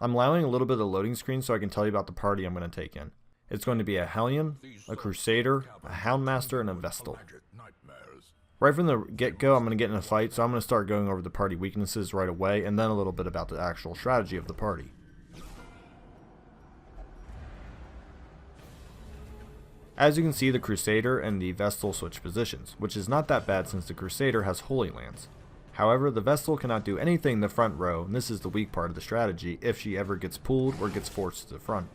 I'm allowing a little bit of loading screen so I can tell you about the party I'm going to take in. It's going to be a Hellion, a Crusader, a Houndmaster, and a Vestal. Right from the get-go, I'm going to get in a fight, so I'm going to start going over the party weaknesses right away, and then a little bit about the actual strategy of the party. As you can see, the Crusader and the Vestal switch positions, which is not that bad since the Crusader has Holy Lance. However, the Vestal cannot do anything in the front row, and this is the weak part of the strategy if she ever gets pulled or gets forced to the front.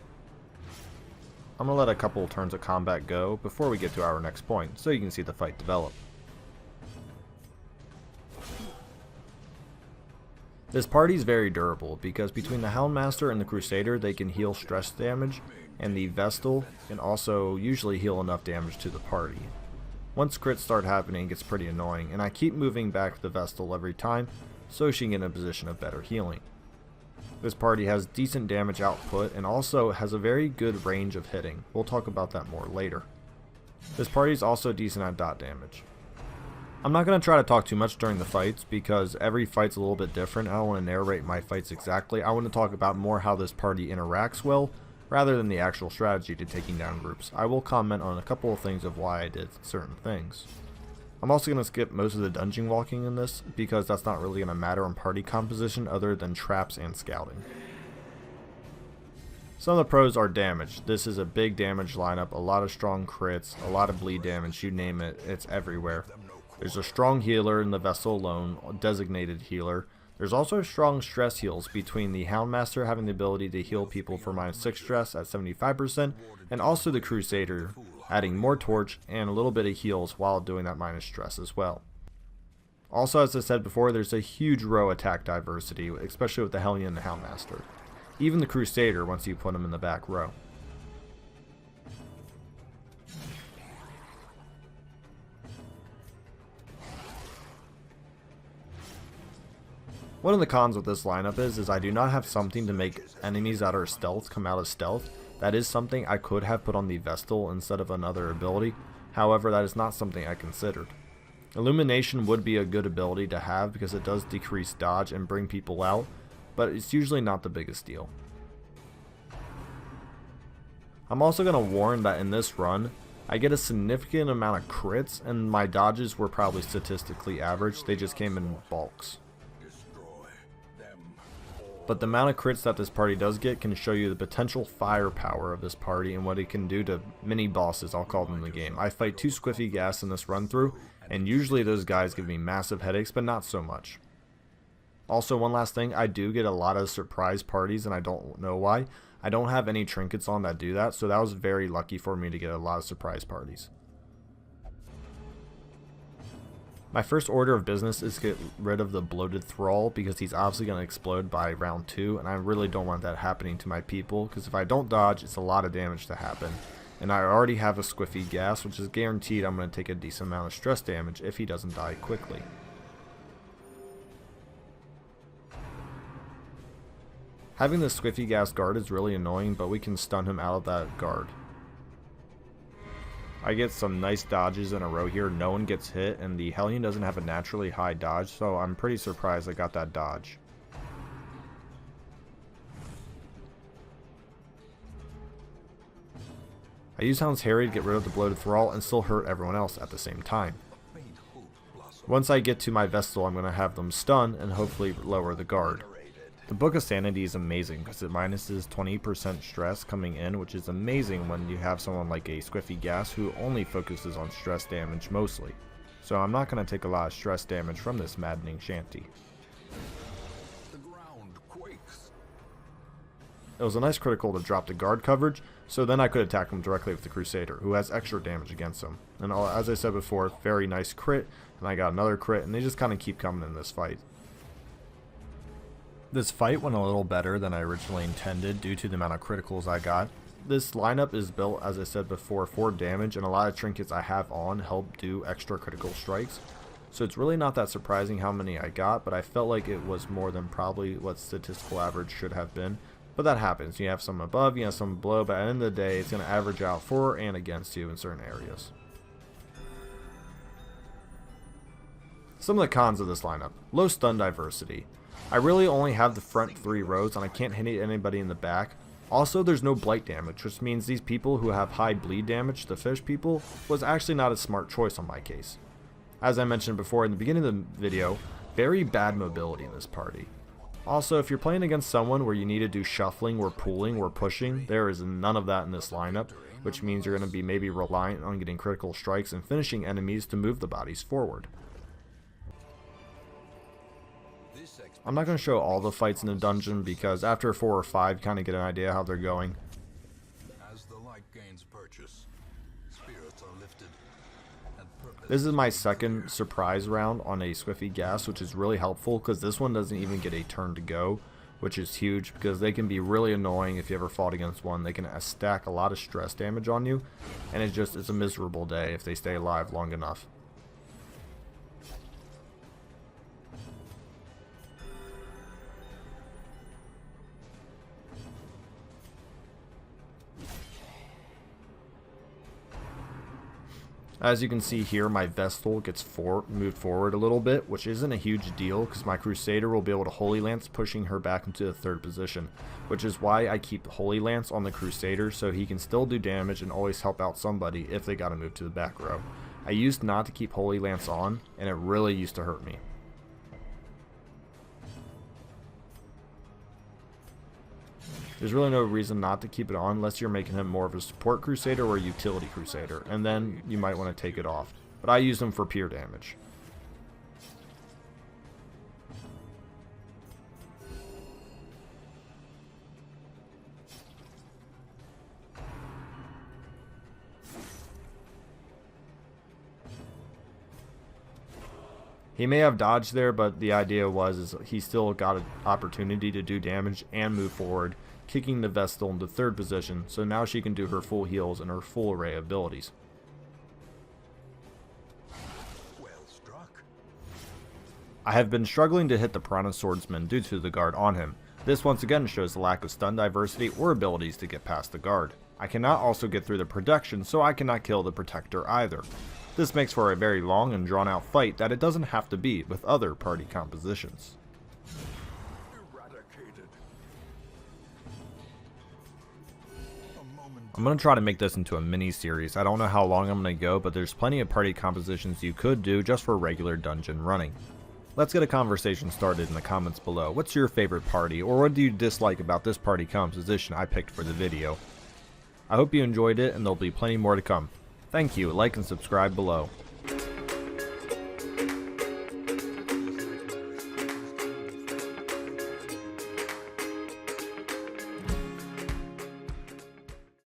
I'm going to let a couple turns of combat go before we get to our next point, so you can see the fight develop. This party is very durable because between the Houndmaster and the Crusader they can heal stress damage, and the Vestal can also usually heal enough damage to the party. Once crits start happening, it gets pretty annoying, and I keep moving back the Vestal every time so she can get in a position of better healing. This party has decent damage output and also has a very good range of hitting. We'll talk about that more later. This party is also decent at dot damage. I'm not going to try to talk too much during the fights because every fight's a little bit different. I don't want to narrate my fights exactly. I want to talk about more how this party interacts well, rather than the actual strategy to taking down groups. I will comment on a couple of things of why I did certain things. I'm also going to skip most of the dungeon walking in this, because that's not really going to matter in party composition other than traps and scouting. Some of the pros are damage. This is a big damage lineup, a lot of strong crits, a lot of bleed damage, you name it, it's everywhere. There's a strong healer in the Vestal alone, a designated healer. There's also strong stress heals between the Houndmaster having the ability to heal people for -6 stress at 75%, and also the Crusader adding more torch and a little bit of heals while doing that minus stress as well. Also, as I said before, there's a huge row attack diversity, especially with the Hellion and the Houndmaster. Even the Crusader once you put him in the back row. One of the cons with this lineup is I do not have something to make enemies that are stealth come out of stealth. That is something I could have put on the Vestal instead of another ability. However, that is not something I considered. Illumination would be a good ability to have because it does decrease dodge and bring people out, but it's usually not the biggest deal. I'm also going to warn that in this run, I get a significant amount of crits, and my dodges were probably statistically average. They just came in bulks. But the amount of crits that this party does get can show you the potential firepower of this party and what it can do to mini bosses, I'll call them, in the game. I fight 2 Squiffy Gas in this run through, and usually those guys give me massive headaches, but not so much. Also, one last thing, I do get a lot of surprise parties, and I don't know why. I don't have any trinkets on that do that, so that was very lucky for me to get a lot of surprise parties. My first order of business is to get rid of the bloated thrall because he's obviously going to explode by round 2, and I really don't want that happening to my people because if I don't dodge, it's a lot of damage to happen. And I already have a Squiffy Gas, which is guaranteed I'm going to take a decent amount of stress damage if he doesn't die quickly. Having the Squiffy Gas guard is really annoying, but we can stun him out of that guard. I get some nice dodges in a row here, no one gets hit, and the Hellion doesn't have a naturally high dodge, so I'm pretty surprised I got that dodge. I use Hound's Harry to get rid of the bloated thrall and still hurt everyone else at the same time. Once I get to my Vestal, I'm going to have them stun and hopefully lower the guard. The Book of Sanity is amazing because it minuses 20% stress coming in, which is amazing when you have someone like a Squiffy Gas who only focuses on stress damage mostly. So I'm not going to take a lot of stress damage from this maddening shanty. It was a nice critical to drop the guard coverage, so then I could attack him directly with the Crusader, who has extra damage against him. And as I said before, very nice crit, and I got another crit, and they just kind of keep coming in this fight. This fight went a little better than I originally intended due to the amount of criticals I got. This lineup is built, as I said before, for damage, and a lot of trinkets I have on help do extra critical strikes. So it's really not that surprising how many I got, but I felt like it was more than probably what statistical average should have been. But that happens. You have some above, you have some below, but at the end of the day, it's going to average out for and against you in certain areas. Some of the cons of this lineup. Low stun diversity. I really only have the front 3 rows and I can't hit anybody in the back. Also, there's no blight damage, which means these people who have high bleed damage, the fish people, was actually not a smart choice on my case. As I mentioned before in the beginning of the video, very bad mobility in this party. Also, if you're playing against someone where you need to do shuffling or pulling or pushing, there is none of that in this lineup, which means you're going to be maybe reliant on getting critical strikes and finishing enemies to move the bodies forward. I'm not going to show all the fights in the dungeon because after 4 or 5 you kind of get an idea how they're going. As the light gains purchase, spirits are lifted and this is my second surprise round on a Squiffy Gas, which is really helpful because this one doesn't even get a turn to go, which is huge because they can be really annoying if you ever fought against one. They can stack a lot of stress damage on you, and it's a miserable day if they stay alive long enough. As you can see here, my Vestal gets moved forward a little bit, which isn't a huge deal because my Crusader will be able to Holy Lance, pushing her back into the 3rd position, which is why I keep Holy Lance on the Crusader so he can still do damage and always help out somebody if they gotta move to the back row. I used not to keep Holy Lance on, and it really used to hurt me. There's really no reason not to keep it on unless you're making him more of a support Crusader or a utility Crusader, and then you might want to take it off. But I use him for pure damage. He may have dodged there, but the idea is he still got an opportunity to do damage and move forward, kicking the Vestal into 3rd position, so now she can do her full heals and her full array of abilities. well struck. I have been struggling to hit the Piranha Swordsmen due to the guard on him. This once again shows the lack of stun diversity or abilities to get past the guard. I cannot also get through the protection, so I cannot kill the protector either. This makes for a very long and drawn out fight that it doesn't have to be with other party compositions. I'm going to try to make this into a mini-series. I don't know how long I'm going to go, but there's plenty of party compositions you could do just for regular dungeon running. Let's get a conversation started in the comments below. What's your favorite party, or what do you dislike about this party composition I picked for the video? I hope you enjoyed it, and there'll be plenty more to come. Thank you, like and subscribe below.